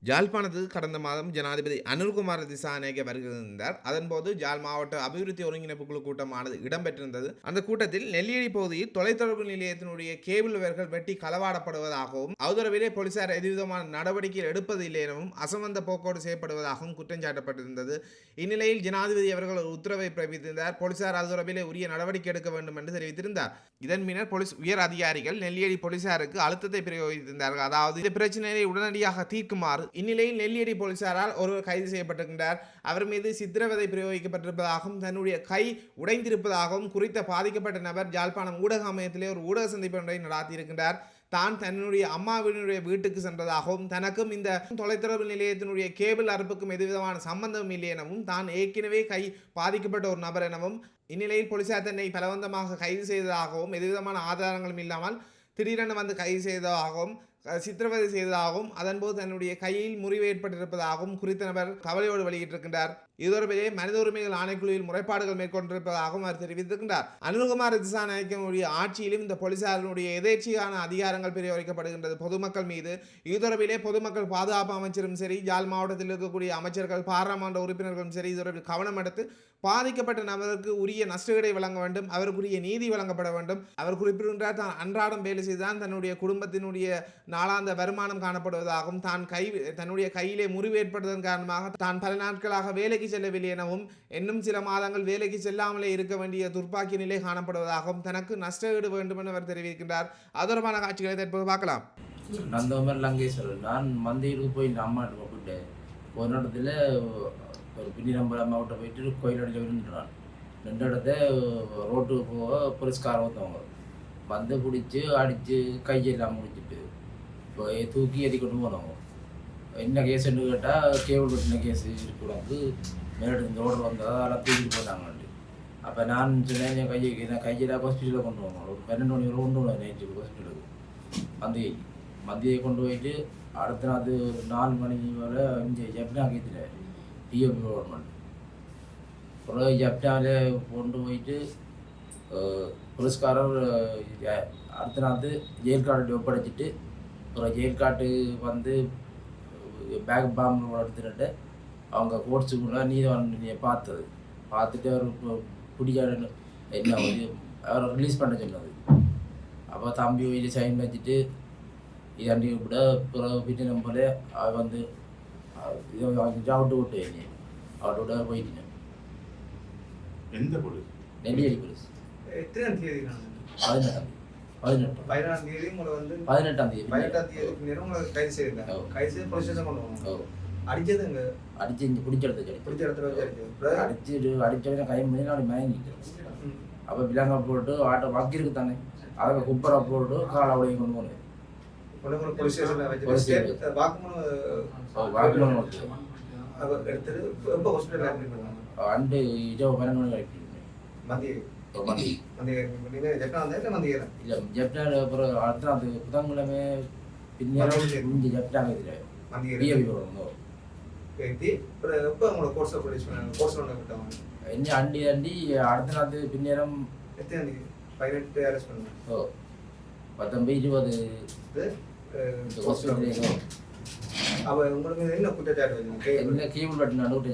யாழ்ப்பாணத்துக்கு கடந்த மாதம் ஜனாதிபதி அனுர்குமார திசாநாயக்க வருகிறார். அதன்போது யாழ் மாவட்ட அபிவிருத்தி ஒருங்கிணைப்பு குழு கூட்டமானது இடம்பெற்றிருந்தது. அந்த கூட்டத்தில் நெல்லியடி பகுதியில் தொலைத்தொடர்பு நிலையத்தினுடைய கேபிள் வயர்கள் வெட்டி களவாடப்படுவதாகவும் அவதரவிலே போலீசார் எதுவிதமான நடவடிக்கை எடுப்பதில்லை எனவும் அசம்பந்த போக்கோடு செய்யப்படுவதாகவும் குற்றம் சாட்டப்பட்டிருந்தது. இந்நிலையில் ஜனாதிபதி அவர்கள் ஒரு உத்தரவை பிறப்பித்திருந்தார். போலீசார் அது தொடர்பிலே உரிய நடவடிக்கை எடுக்க வேண்டும் என்று தெரிவித்திருந்தார். இதன் பின்னர் போலீஸ் உயர் அதிகாரிகள் நெல்லியடி போலீசாருக்கு அழுத்தத்தை பிரயோகித்திருந்தார்கள். அதாவது இந்த பிரச்சனையை உடனடியாக தீர்க்குமாறு. இந்நிலையில் நெல்லியடி போலீசாரால் ஒருவர் கைது செய்யப்பட்டிருக்கின்றார். அவர் மீது சித்திரவதை பிரயோகிக்கப்பட்டிருப்பதாகவும் தன்னுடைய கை உடைந்திருப்பதாகவும் குறித்த பாதிக்கப்பட்ட நபர் யாழ்ப்பாணம் ஊடக அமையத்திலே ஒரு ஊடக சந்திப்பு ஒன்றை நடாத்தியிருக்கின்றார். தான் தன்னுடைய அம்மாவினுடைய வீட்டுக்கு சென்றதாகவும் தனக்கும் இந்த தொலைத்தொடர்பு நிலையத்தினுடைய கேபிள் அறுப்புக்கும் எதுவிதமான சம்பந்தம் இல்லை எனவும் தான் ஏற்கனவே கை பாதிக்கப்பட்ட ஒரு நபர் எனவும் இந்நிலையில் போலீசார் தன்னை பலவந்தமாக கைது செய்ததாகவும் எதுவிதமான ஆதாரங்களும் இல்லாமல் திடீரென வந்து கைது செய்ததாகவும் சித்திரவதை செய்ததாகவும் அதன்போது தன்னுடைய கையில் முறிவு ஏற்பட்டிருப்பதாகவும் குறித்த நபர் கவலையோடு வெளியிட்டிருக்கின்றார். இது தொடர்பிலே மனித உரிமைகள் ஆணைக்குழுவில் முறைப்பாடுகள் மேற்கொண்டிருப்பதாகவும் அவர் தெரிவித்திருக்கின்றார். அனுர்குமார திசாநாயக்கனுடைய ஆட்சியிலும் இந்த போலீசாரினுடைய எதேச்சியான அதிகாரங்கள் பிரயோகிக்கப்படுகின்றது பொதுமக்கள் மீது. இது தொடர்பிலே பொதுமக்கள் பாதுகாப்பு அமைச்சரும் சரி, யாழ் மாவட்டத்தில் இருக்கக்கூடிய அமைச்சர்கள், பாராளுமன்ற உறுப்பினர்களும் சரி, இது தொடர்பில் கவனம் எடுத்து பாதிக்கப்பட்ட நபருக்கு உரிய நஷ்டஈடை வழங்க வேண்டும், அவருக்குரிய நீதி வழங்கப்பட வேண்டும். அவர் குறிப்பிடுகின்றார், தான் அன்றாடம் வேலை செய்துதான் தன்னுடைய குடும்பத்தினுடைய நாளாந்த வருமானம் காணப்படுவதாகவும் தன்னுடைய கையிலே முறிவு ஏற்பட்டதன் காரணமாக தான் பல நாட்களாக வேலைக்கு செல்லவில்லை எனவும் இன்னும் சில மாதங்கள் வேலைக்கு செல்லாமலே இருக்க வேண்டிய துர்ப்பாக்கிய நிலை காணப்படுவதாகவும் தனக்கு நஷ்டஈடு வேண்டும் என அவர் தெரிவிக்கின்றார். அதற்கான காட்சிகளை தற்போது பார்க்கலாம். நந்தகுமார் லங்கேஸ்வரர். நான் மந்தையிலுக்கு போய் அம்மாட்ட கூப்பிட்டேன். ஒரு இடத்துல ஒரு பின்னிரம்பு அம்மாவிட்ட போயிட்டு கோயிலடியில் விழுந்துட்டான். 2 இடத்த ரோட்டுக்கு போக புரஸ்காரம் ஊற்றவங்க வந்து பிடிச்சி அடித்து கையெல்லாம் முடிச்சுட்டு இப்போ தூக்கி எறி கொண்டு போனவங்க. என்ன கேஸுன்னு கேட்டால் கேபிள் கட்டின கேஸ் இருக்கக்கூடாது, மேலிட்டு இந்த ரோடு வந்தால் அதெல்லாம் தூக்கிட்டு போட்டாங்கன்ட்டு. அப்போ நான் சொன்னேன், என் கையில் ஹாஸ்பிட்டலில் கொண்டு போகணும். ஒரு 12 மணி வரை கொண்டு போனேன் நைட்டுக்கு ஹாஸ்பிட்டலுக்கு. மந்தியை கொண்டு போயிட்டு அடுத்த நாள் ஒரு 4 மணி வரை இங்கே ஜப்னா கேட்டுட்டேன் டிஎம்பி கவர்மெண்ட். அப்புறம் ஜப்னாவில் கொண்டு போயிட்டு புரஸ்காரம் அடுத்த நாள் ஜெயில் கார்டு ஒப்படைச்சிட்டு அப்புறம் ஜெயில் கார்டு வந்து பேக் பாம்பு எடுத்துட்டு அவங்க கோர்ட்ஸுக்குள்ள நீதிவான் பார்த்துட்டு அவர் பிடிக்காது என்ன அவரை ரிலீஸ் பண்ண சொன்னது. அப்போ தம்பி போய் சைன் வச்சுட்டு இதாண்டி கூட பிறகு பிட்டு நம்பளே அவர் வந்து அவுட்டு விட்டு அவர்கிட்ட விட போயிட்டேன். எந்த போலீஸ்? நெல்லியடி போலீஸ். 18ஆம் தேதி அடிச்சு பிடிச்ச கை மயங்கிக்கிறோம். அப்போ விலங்கா போட்டு ஆட்டோ வக்கி இருக்கு தானே, அதை குப்பரை போட்டு காலை உடைய கொண்டு போனேன். அண்டு இதோ 12 மணி ஜப்டார். அப்புறம் அடுத்த அது புதன்கிழமை பின்னேரம் இங்கே ஜப்டாங்க என்ன அண்டி அண்டி அடுத்த நாள் பின்னேரம் 19 20 என்ன கேபிள் பட்டு நடுவிட்டு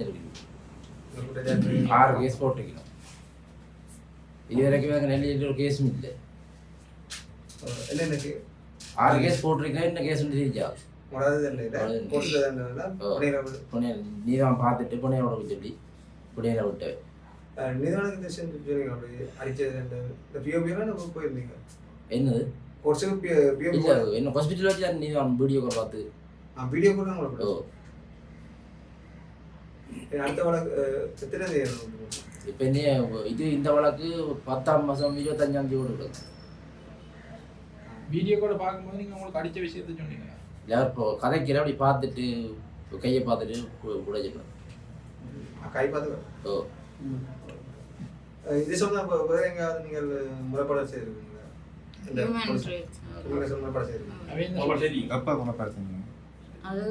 6 கேஸ் போட்டுக்கணும். இது வரைக்கும் நெல்லியில் ஒரு கேஸும் இல்லை. 6 கேஸ் போட்டிருக்கேன். என்ன கேஸ் தெரிஞ்சா நீதான் பார்த்துட்டு புனையோட சொல்லி புனையில விட்டு என்னது என்ன ஹாஸ்பிட்டல் வச்சு நீதான் வீடியோ கால் பார்த்து இப்போ என்ன இது இந்த வழக்கு 10ஆம் மாதம் 25ஆம் தேதி கொடுக்குது. வீடியோ கூட பார்க்கும்போது நீங்கள் உங்களுக்கு அடித்த விஷயத்தை சொன்னீங்க. யார் இப்போ கதைக்கிற அப்படி பார்த்துட்டு கையை பார்த்துட்டு கூட சொல்லலாம். கை பார்த்து இது சொன்ன வேறு எங்கேயாவது நீங்கள் முறைப்பாடு செய்திருக்கீங்களா? அது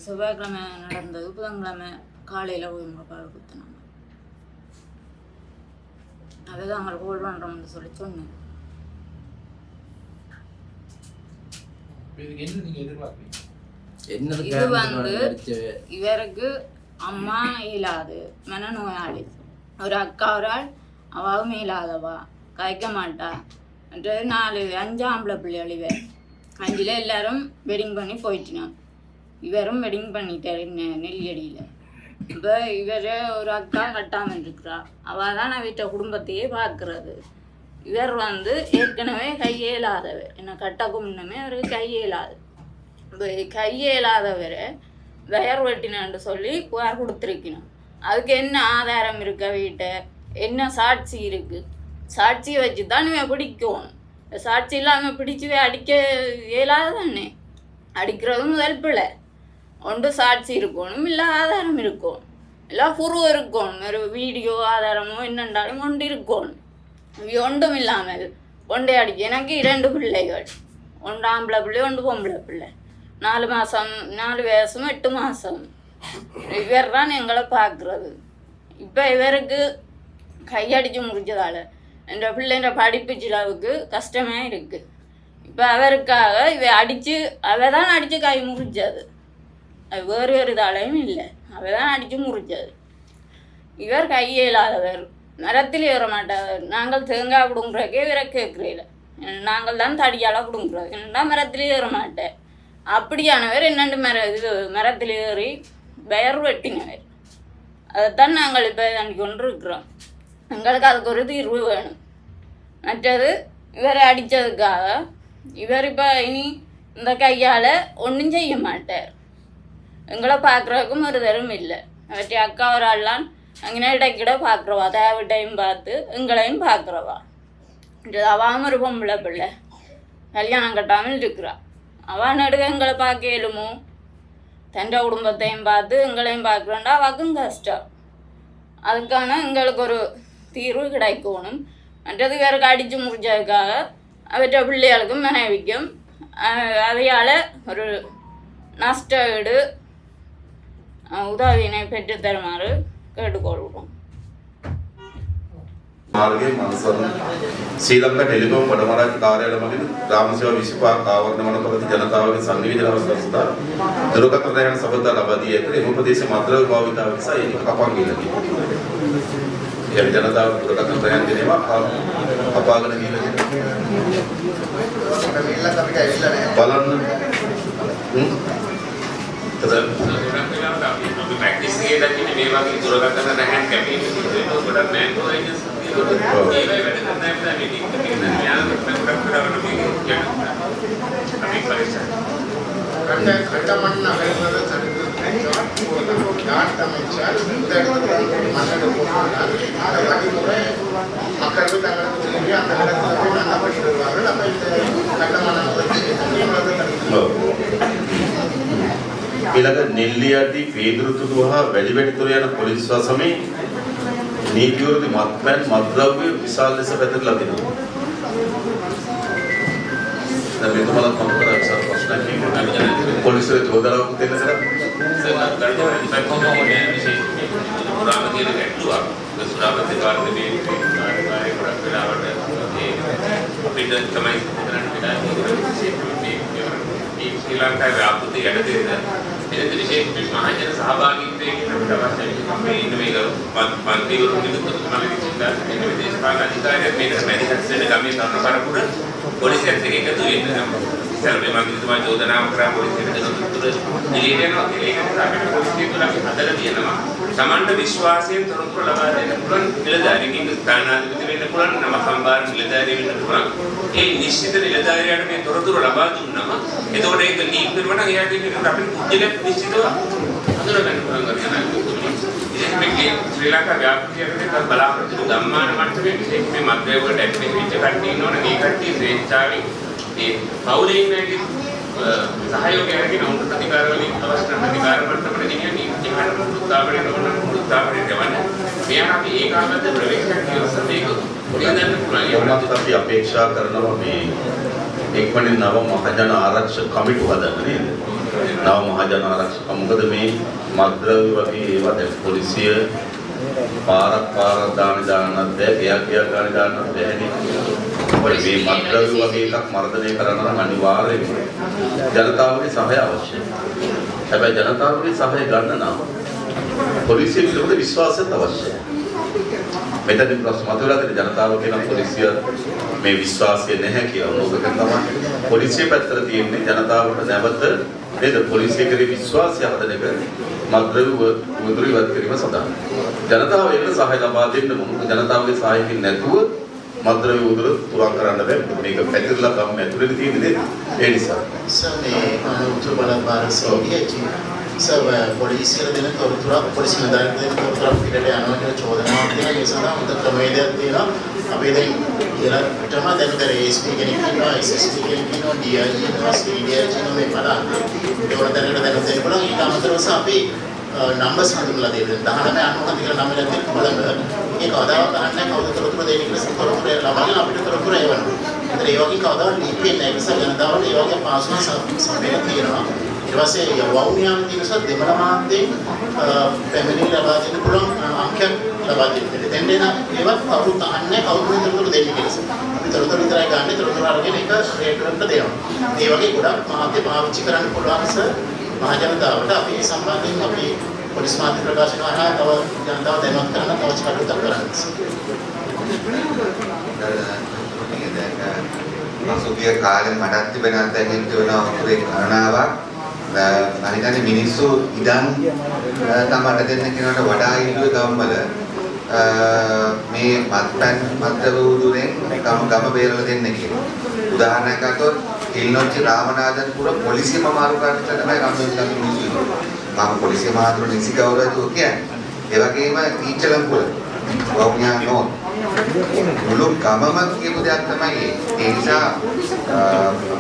செவ்வாய்க்கிழமை நடந்தது. புதன்கிழமை காலையில் போய் முறைப்பாடு கொடுத்தனாங்க. அதுதான் அவங்களை கோல் பண்ணுறோம்னு சொல்லி சொன்னேன். இதுக்கு என்ன நீங்கள் எதிர்பார்க்குறீங்க? என்னது இது வந்து இவருக்கு அம்மா இயலாது, மனநோயாளி. ஒரு அக்கா ஒரு ஆள் அவாவும் இயலாதவா, கதைக்க மாட்டா. மற்ற 4-5 ஆம்பளை பிள்ளைகள். இவர் 5ல் எல்லாரும் வெட்டிங் பண்ணி போயிட்டினான். இவரும் வெட்டிங் பண்ணிட்டாரு நெல்லியடியில். இப்போ இவர் ஒரு அக்கா கட்டாமல் இருக்கிறா. அவள் தான் வீட்டை குடும்பத்தையே பார்க்குறது. இவர் வந்து ஏற்கனவே கையேலாதவர். என்ன கட்டக்கு முன்னமே அவருக்கு கையேலாது. கையேலாதவரை வயர் வெட்டினான்னு சொல்லி புகார் கொடுத்துருக்கணும். அதுக்கு என்ன ஆதாரம் இருக்க வீட்டை, என்ன சாட்சி இருக்குது? சாட்சியை வச்சு தான் இவன் பிடிக்கணும். சாட்சி இல்லாமல் பிடிச்சி அடிக்க இயலாது தானே. அடிக்கிறதும் முதல் பிள்ளை. ஒன்று சாட்சி இருக்கணும், இல்லை ஆதாரம் இருக்கணும், இல்லை புருவம் இருக்கணும். ஒரு வீடியோ ஆதாரமோ என்னென்றாலும் ஒன்று இருக்கணும். ஒன்றும் இல்லாமல் ஒன்றை அடிக்க. எனக்கு 2 பிள்ளைகள், 1 ஆம்பளை பிள்ளை 1 பொம்பளை பிள்ளை. 4 மாதம் 4 வயசும் 8 மாதம். இவர் தான் எங்களை பார்க்குறது. இப்போ இவருக்கு கையடிச்சு முடிச்சதால் என்ற பிள்ளைன்ற படிப்பு செலவுக்கு கஷ்டமாக இருக்குது. இப்போ அவருக்காக அவ தான் அடித்து கை முறிச்சது. அது வேறு இதாலையும் இல்லை, அவ தான் அடித்து முறிச்சது. இவர் கையில்லாதவர், மரத்தில் ஏற மாட்டார். நாங்கள் தேங்காய் பிடுங்குறதுக்கே இவரை கேட்குறீல. நாங்கள் தான் தடியால் பிடுங்குறது, என்னடா மரத்தில் ஏற மாட்டேன். அப்படியானவர் என்னென்று மரத்தில் ஏறி வயர் வெட்டினவர். அதைத்தான் நாங்கள் இப்போ அன்றைக்கி கொண்டு இருக்கிறோம். எங்களுக்கு அதுக்கு ஒரு தீர்வு வேணும். மற்றது இவரை அடித்ததுக்காக இவர் இப்போ இனி இந்த கையால் ஒன்றும் செய்ய மாட்டார். எங்களை பார்க்குறதுக்கும் ஒரு தரம் இல்லை. அவற்றை அக்கா ஒரு ஆள்லாம் அங்கே இடைக்கிட பார்க்குறவா, தேவட்டையும் பார்த்து எங்களையும் பார்க்குறவா. அவாம ஒரு பொம்பளை பிள்ளை கல்யாணம் கட்டாமல் இருக்கிறா. அவன் நடுக எங்களை பார்க்க இயலுமோ? தன் குடும்பத்தையும் பார்த்து எங்களையும் பார்க்குறோண்டா அவக்கும் கஷ்டம். அதுக்கான எங்களுக்கு ஒரு தீர்வு கிடைக்கணும். மற்றது வேறுக்கு அடித்து முடிச்சதுக்காக அவற்றை பிள்ளைகளுக்கும் மனைவிக்கும் அவையால் ஒரு நஷ்ட வீடு උදවිනේ பெற்றுத்தருமாறு கேட்டுக்கொள்கிறோம். මාර්ගයේ මනසන ශ්‍රී ලංකා ටෙලිකොම් වඩමරාජ කාර්යාලය මගින් ග්‍රාම සේවා 25 ආවරණ මණ්ඩපවල ජනතාවගේ සංනිවේදන අවස්ථාව සඳහා දුරකථන රැගෙන සබඳතා ලබා දී ඇත. එම ප්‍රදේශ මද්‍රව්‍ය භාවිතාව නිසා ඒක කපන් ගිලා තියෙනවා. ඒ ජනතාව දුරකථන රැගෙන දෙනවා කපාගෙන ගිලා බලන්න. ප්‍රැක්ටිස් එකේ දැක්කේ මේ වගේ දුරකථන රැගෙන කැපීම ගොඩක් මෑන්කෝ ඊළඟ නෙල්ලියටි පීදුරුතුඩුව හා වැලිවැටිතුර යන පොලිස් වසමේ නීති විරෝධී මත්පැන් මත්ද්‍රව්‍ය විශාල ලෙස පැතිරලා තිබෙනවා. දැන් මෙතුමාලා කොම්පියුටර් විශාල ප්‍රශ්නයක් තියෙනවා. පොලිසිය චෝදනාවක් දෙන්න සරත් ශ්‍රී ලංකාවේ ව්‍යාපෘති යටතේද එදින විශේෂ මහජන සහභාගීත්වයෙන් අවශ්‍ය ඉන්න මේක පන්තිවරු නිකුත්කරන විදිහට එන්න විදේශපාලන අධිකාරියන් මේක මැදිහත් වෙන ගමේ තරුණ පරපුර පොලිසියත් එක්ක එකතු වෙන්න ඉස්සරහේ මම කිව්වා චෝදනාව කරා පොලිසියට දෙනතුරු ඉලියනවා ඒකට අපිට පොලිසිය තුල අපි හදලා තියෙනවා සමන්ත විශ්වාසයෙන් තොරතුරු ලබා දෙන්න පුළුවන් නිලධාරියෙක් ස්ථානාධිපති වෙන්න පුළුවන් නම සම්බාර නිලධාරිය වෙන්න පුළුවන් ඒ නිශ්චිත නිලධාරියාට මේ තොරතුරු ලබා දුන්නම එතකොට ඒක ලීක් කරනවා නම් එයාට මේකට අපිට පුජ්‍යලයක් නිශ්චිතව හඳුනගන්න පුළුවන් කරනවා ඉතින් මේ ශ්‍රී ලංකා ව්‍යාපෘතියකට බලාපොරොත්තු ධම්මාන මට්ටමේ විශේෂ මේ මධ්‍යම වලට ඇක්ටිව් වෙච්ච කට්ටිය ඉන්නවනේ මේ කට්ටිය ස්වේච්ඡාවෙන් මේ පෞලේ ඉන්නගේ සහයෝගය අරගෙන උන්ට ප්‍රතිකාර වලින් අවශ්‍ය ප්‍රතිකාර මට්ටමට ගෙනියන්නේ ඒකට මුළුත්තාවරේ නොවන මුළුත්තාවරේ දෙවන්න මෙයා අපි ඒකාබද්ධ ප්‍රවේශයක් කියවස මේක උපදන්න පුළුවන් ඒවත් අපි අපේක්ෂා කරනවා මේ එක්වනින් නව මහජන ආරක්ෂක කමිටුව හදන්න නේද? නව මහජන ආරක්ෂක මොකද මේ මද්ද්‍රව්‍ය වගේ ඒවා දැන් පොලිසිය පාරක් දානත් බෑ ගියා දානත් බෑනේ. ඔය මේ මද්ද්‍රව්‍ය වගේ එකක් මර්ධනය කරන්න නම් අනිවාර්යයෙන්ම ජනතාවගේ සහාය අවශ්‍යයි. හැබැයි ජනතාවගේ සහය ගන්න නම් පොලිසිය පිළිබඳ විශ්වාසයත් අවශ්‍යයි. මෙතන ප්‍රශ්න මතුවලා තියෙන ජනතාව කියන පොලිසිය මේ විශ්වාසය නැහැ කියලා නෝකක තමයි පොලිසිය පැත්තට තියෙන්නේ ජනතාවට නැවත නේද පොලිසිය කෙරේ විශ්වාසය හදන එක මද්ද්‍රව්‍ය උදුරු ඉවත් කිරීම සඳහා ජනතාව ඒකට සහාය ලබා දෙන්න මොකද ජනතාවගේ සහායකින් නැතුව මද්ද්‍රව්‍ය උදුරු තුරන් කරන්න බෑ මේක පැතිරලා ගම් ඇතුලේ තියෙන දේ ඒ නිසා උතුරු බලපාර සෝඩියචි පොලිසියට දෙන තොරතුරු පොලිස් නිලධාරීන්ට දෙන තොරතුරු පිටට යනවා කියලා චෝදනාවක් තියෙනවා ඒ සඳහා හොඳ ක්‍රමවේදයක් තියෙනවා අපි දැන් ඊළඟටම දැන් ASP කෙනෙක් ඉන්නවා SSP කෙනෙක් ඉන්නවා DIG ඉන්නවා CDIG ඉන්නවා මේ බලන්නේ ඒවල දැනට දෙන්න පුළුවන් ඊට අමතරව අපි නම්බර්ස් හඳුන්වලා දෙන්න 19 කියලා නම ලැබෙන්න බලන්න ඒක කවදාවත් අහන්නේ කවුද තොරතුරු දෙන්නේ කියලා තොරතුරු ලබාගෙන අපිට තොරතුරු එවන්න. ඒතර ඒ වගේ කවදාවත් ලීක් වෙන්නේ නැහැ නිසා ජනතාවට ඒ වගේ පාසුන සම්පේන තියෙනවා. ඊට පස්සේ වවුනියම් දිනසත් දෙමළ මාධ්‍යයෙන් පැමිණිලි ලබා දෙන්න පුළුවන් අංකයක් ලබා දෙන්න. දෙන්න ඒවත් කවුරුත් අහන්නේ කවුරුද තොරතුරු දෙන්නේ කියලා. අපි තොරතුරු විතරයි ගන්න තොරතුරු අරගෙන ඒක රේට් එකට දෙනවා. ඒ වගේ ගොඩක් මාධ්‍ය පාවිච්චි කරන්න පුළුවන් මහ ජනතාවට අපි මේ සම්බන්ධයෙන් අපි පොලිස් මාධ්‍ය ප්‍රකාශන කරනවා තව ජනතාව දැනුවත් කරන්න තව කටයුතු කරන්න. පසුගිය කාලේ මටත් තිබෙන අත්දැකීම් තියෙනවා අපේ කරණාවක් මම හිතන්නේ මිනිස්සු ඉඳන් තමට දෙන්න කියනකට වඩා ඉල්ලුවේ ගම්වල මේ මත්ද්‍රව්‍ය උදුරෙන් ගම බේරලා දෙන්න කියලා. උදාහරණයක් ගත්තොත් කිල්නොච්චි රාමනාදන්පුර පොලිසිය මාරු කරන්න තමයි ගම්වල මිනිස්සු ඉන්නේ. මම පොලිසිය මාරු නිසි ගෞරවය කියන්නේ. ඒ වගේම ඊචලම්පුර වවුනියා නෝ මුළු ගමම කියපු දෙයක් තමයි ඒ නිසා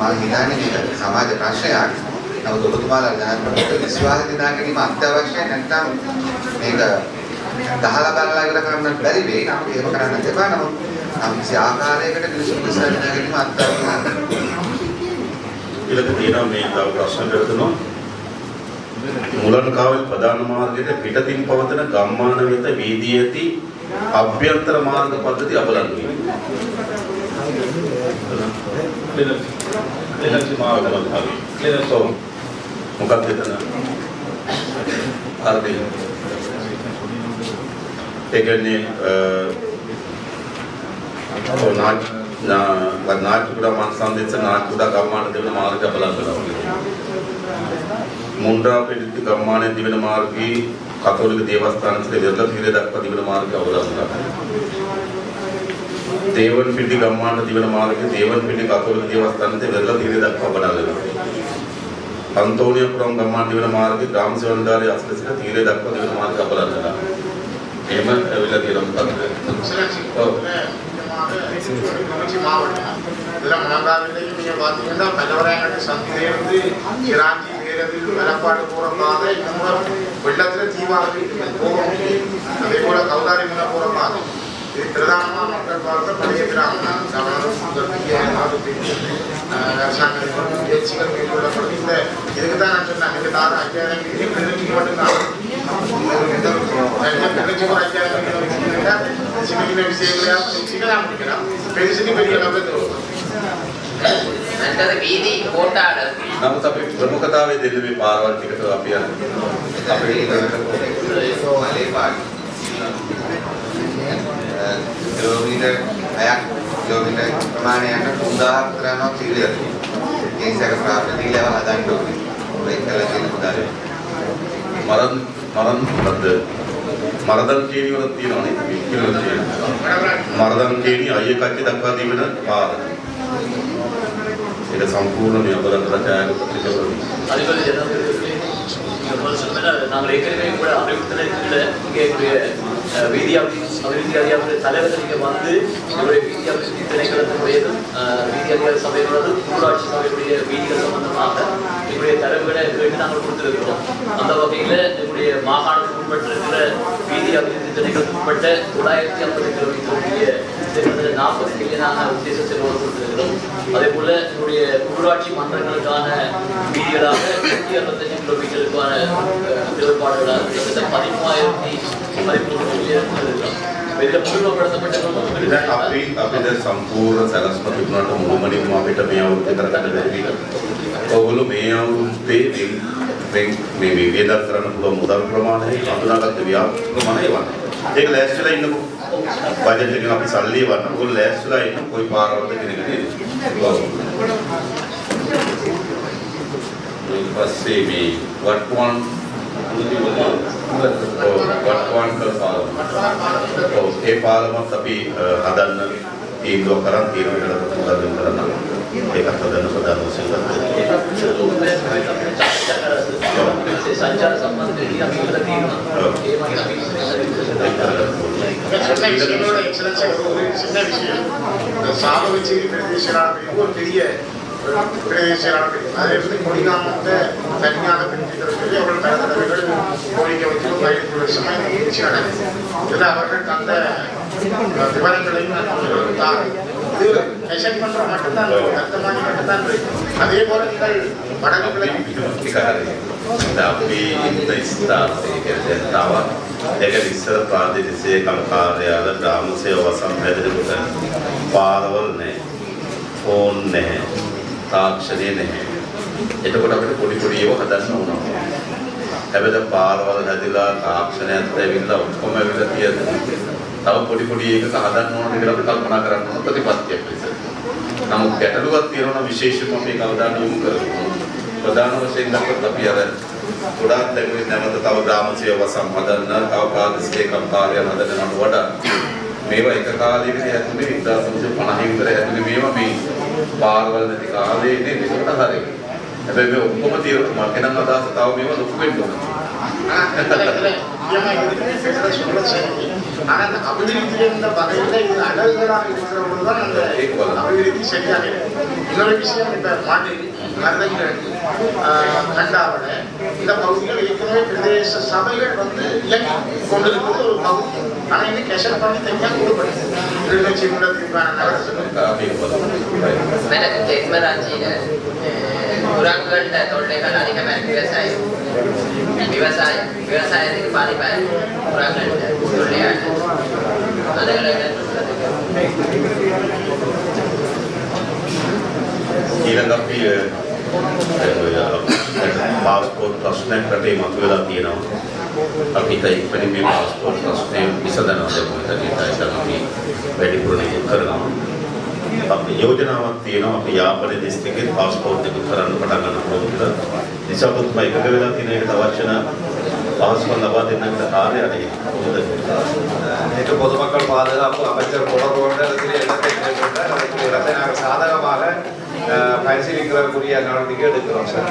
මම හිතන්නේ මේක සමාජ ප්‍රශ්නයක්. නමුත් ඔබතුමාලා ජනතාවට විශ්වාස දිනා ගැනීම අත්‍යවශ්‍යයි නැත්නම් මේක දහලා බලලා ඉවර කරන්න බැරි වෙයි. නම් ඒක කරන්න තිබා නමුත් කිසි ආකාරයකට මිනිසුන් විශ්වාස දිනා ගැනීම අත්‍යවශ්‍යයි. ඊළඟ තියෙනවා මේ තව ප්‍රශ්න කරනවා මුලන්කාවල් ප්‍රධාන මාර්ගයට පිටතින් පවතන ගම්මාන වෙත වීදී ඇති අභ්‍යන්තර මාර්ග පද්ධති අබලන් වෙනවා. මොකක්ද එතන? අරදී. ඒ කියන්නේ නාට්‍යකුඩා මන්සන්දෙච්ච නාට්‍යකුඩා ගම්මාන දෙවන මාර්ග අබලන් වෙනවා. මුන්ඩා පිටිති ගම්මානයේ දිවෙන මාර්ගී කතෝලික දේවස්ථානයේ වෙරළ තීරය දක්වා දිවෙන මාර්ගය අවලංගුනවා. දේවන් පිටි ගම්මාන දිවෙන මාර්ගයේ දේවන් පිටි කතෝලික දේවස්ථානයේ වෙරළ තීරය දක්වා අවලංගුනවා. අන්තෝනියපුරම් ගම්මාන දිවෙන මාර්ගයේ ග්‍රාම සේවනදාරයේ අස්ලසික තීරය දක්වා දිවෙන මාර්ගය අවලංගුනවා. එහෙම ඇවිල්ලා තියෙනවා මොකක්ද? ඔව්. இதெல்லாம் முழங்காவிலேயும் நீங்கள் பார்த்தீங்கன்னா பல்லவராயங்கட்டு சந்தையிலிருந்து இராஞ்சி வேரவில் வெள்ளப்பாடு போகிற பாதை இன்னும் வெள்ளத்தில் தீவாக போக முடியும். அதே போல் கௌதாரி முனை போகிற பாதை இது பிரதானமாக மக்கள் பார்க்க பழைய கிராமம் அரசாங்கம் முயற்சிகள் மேற்கொள்ளப்படும். இந்த இதுக்கு தான் நான் சொன்னேன் இந்த தார 5000 கிலோமீட்டர் மட்டும்தான் சின்ன சின்ன விஷயங்களையா சிக்கலாக முடிக்கலாம். பெருசுக்கு பெரிய அளவில் නැත්නම් වීදි කොටාඩ නමුත් අපි ප්‍රමුඛතාවය දෙන්නේ මේ පාරවල් ටිකට අපි අපේ මලේ පාඩි කිලෝමීටර් 6ක් කිලෝමීටර් ප්‍රමාණයක් 3000ක් තරම් තීරයක්. ඒ සැක ප්‍රාප්ත තීරව හදන්න ඕනේ. ඒක කළා කියන උදාහරණය. මරදන් කේණි වල තියෙනවානේ කිලෝමීටර්. මරදන් කේණි අයිය කච්චි දක්වා තිබෙන පාර. ඒක සම්පූර්ණ මේ අපරාධ රචායක அதுபோல் நாங்கள் ஏற்கனவே கூட அறிவித்தலில் இங்கே வீதி அபிவிருத்தி அதிகாரி தலைவர்கள் இங்கே வந்து எங்களுடைய வீதி அபிவிருத்தி திணைக்களத்தினுடையதும் வீதி அதிகார சபையினோடு உள்ளாட்சி சபையுடைய வீதிகள் சம்பந்தமாக எங்களுடைய தரவுகளை கேட்டு நாங்கள் கொடுத்திருக்கிறோம். அந்த வகையில் எங்களுடைய மாகாணத்துக்கு உட்பட்டிருக்கிற வீதி அபிவிருத்தி திணைக்களத்துக்கு உட்பட்ட 950 கிலோமீட்டருடைய 40 மில்லியனான உத்தேச செலவோடு கொடுத்திருக்கிறோம். அதே போல எங்களுடைய உள்ளாட்சி மன்றங்களுக்கான வீதிகளாக 165 கிலோமீட்டருக்கான செயல்பாடுகளாக 13,013 மில்லியன் ඉතින් අපි දැන් සම්පූර්ණ සැලැස්ම තිබුණාට මුළුමනින්ම අපිට මේ අවුරුද්ද කරගන්න බැරි විදිහට. ඔයගොල්ලෝ මේ අවුරුද්දේ මේ වේදක් කරන්න පුළුවන් මුදල් ප්‍රමාණය හඳුනාගත්ත ව්‍යාපෘති ප්‍රමාණය වන්න. ඒක ලෑස්තිලා ඉන්නකො බජට් එකෙන් අපි සල්ලි වන්න. ඔයගොල්ලෝ ලෑස්තිලා ඉන්න කොයි පාරවලද කියන එක නේද? ඊට පස්සේ මේ වට්ටුවන් ඒ පාලමත් අපි හදන්න තීන්දුව කරන් තීරණයකට උදව් කරන්න. ඒකත් හදන්න ප්‍රධාන වශයෙන් සංචාර සම්බන්ධයෙන් අපි උදලා තියෙනවා. ඒ වගේ அதே போல අපි ඉන්න ස්ථානයේ තවත් ඒක ඉස්සර ප්‍රාදේශීය කම්කාරයාල ග්‍රාමසේව වසම් හැදෙනකොට පාරවල් නැහැ, ෆෝන් නැහැ, තාක්ෂණය නැහැ. එතකොට අපිට පොඩි පොඩි ඒවා හදන්න ඕන. හැබැයි පාරවල් හැදිලා තාක්ෂණයත් ඇවිල්ලා ඔක්කොම ඇවිල්ලා තියෙනවා. තව පොඩි පොඩි එකක හදන්න ඕන කියලා අපි කල්පනා කරන්න ඕන ප්‍රතිපත්තියක් විදිහට. නමුත් ගැටලුවක් තියෙනවා විශේෂයෙන්ම මේක අවධානය යොමු කරගන්න. ප්‍රධාන වශයෙන් දක්වත් අපි අර ගොඩාක් දැනුනේ නැවත තව ග්‍රාමසේව වසම් හදන්න, තව ප්‍රාදේශීය කම්කාරයන් හදන්නට වඩා මේවා එක කාලයකදී හැදුනේ 1950 විතර හැදුනේ මේවා මේ පාරවල් නැති කාලේ නේද? ඒකට හරියි. හැබැයි මේ ඔක්කොම තියෙනවා මම නම් අදහස තව මේවා ලොකු වෙන්න ඕන. ஆனால் அபிவிருத்தியின் வகையில் அழகுகளாக இருக்கிறவங்க தான் அந்த அபிவிருத்தி சரியாக இன்னொரு விஷயம் இந்த மாட்டு மருதங்கள் கண்டாவன இந்த பகுதிகள் ஏற்கனவே பிரதேச சபைகள் வந்து இயங்கி கொண்டிருக்கிறது ஒரு பகுதி. ஆனால் இன்னும் கெஷல் பண்ணி தனியாக கொடுப்படுது கிளிநொச்சி முன்னத்திற்கான எனக்கு தென்மராட்சியில் குரங்குகள்கிட்ட தொல்லைகள் அதிகமாக விவசாயத்துக்கு பாதிப்பாக குரங்குகள்கிட்ட தொல்லையாக அதுகளை ඊළඟ අපි පාස්පෝර්ට් ප්‍රශ්නයක් රටේ මතුවලා තියෙනවා. අපි ඉතින් මේ පාස්පෝර්ට් ප්‍රශ්නේ විසඳනවා දැන් අපි වැඩිපුර නිකුත් කරනවා. අපි යෝජනාවක් තියෙනවා අපි යාපනයේ දිස්ත්‍රික්කේ පාස්පෝර්ට් නිකුත් කරන්න පටන් ගන්නවා කියලා. නිසාපුත් මම එකග වෙලා තියෙන එකට අවශ්‍ය පහසුකම් ලබා දෙන්නට කාර්යාලය කොහොමද? நேற்று பொதுமக்கள் பாதுகாப்பு அமைச்சர் தொடர்பு கொண்ட நாங்கள் சாதகமாக பரிசீலிக்கிறதுக்குரிய நடவடிக்கை எடுக்கிறோம் சார்.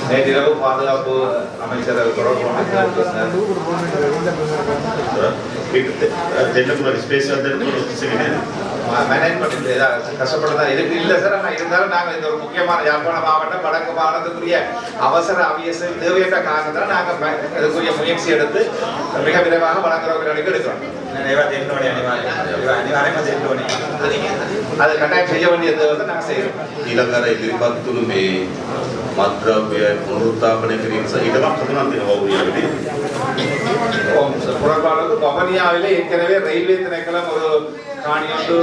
நேற்றிரவு பாதுகாப்பு அமைச்சர் தொடர்பு மேனேஜ்மெண்ட் கஷ்டப்பட்டுதான் இருக்கு இல்லை சார். ஆனால் இருந்தாலும் நாங்கள் இந்த ஒரு முக்கியமான யாழ்ப்பாண மாவட்டம் வடக்கு மாநிலத்துக்குரிய அவசர அவசியம் தேவையற்ற காரணத்தால் நாங்கள் இதுக்குரிய முயற்சி எடுத்து மிக விரைவாக வழங்குறவங்க நடவடிக்கை எடுக்கிறோம். அது கட்டாயம் செய்ய வேண்டியது வந்து நாங்கள் செய்யறோம். ඊළඟට ඉදිරිපත් තුළු මේ මත්ද්‍රව්‍ය පුනරුත්ථාපනය කිරීම සහිතවක් හඳුනා දෙනවා වූ புறப்பாடு பவனியாவிலே ஏற்கனவே ரயில்வே திணைக்களம் ஒரு காணியோடு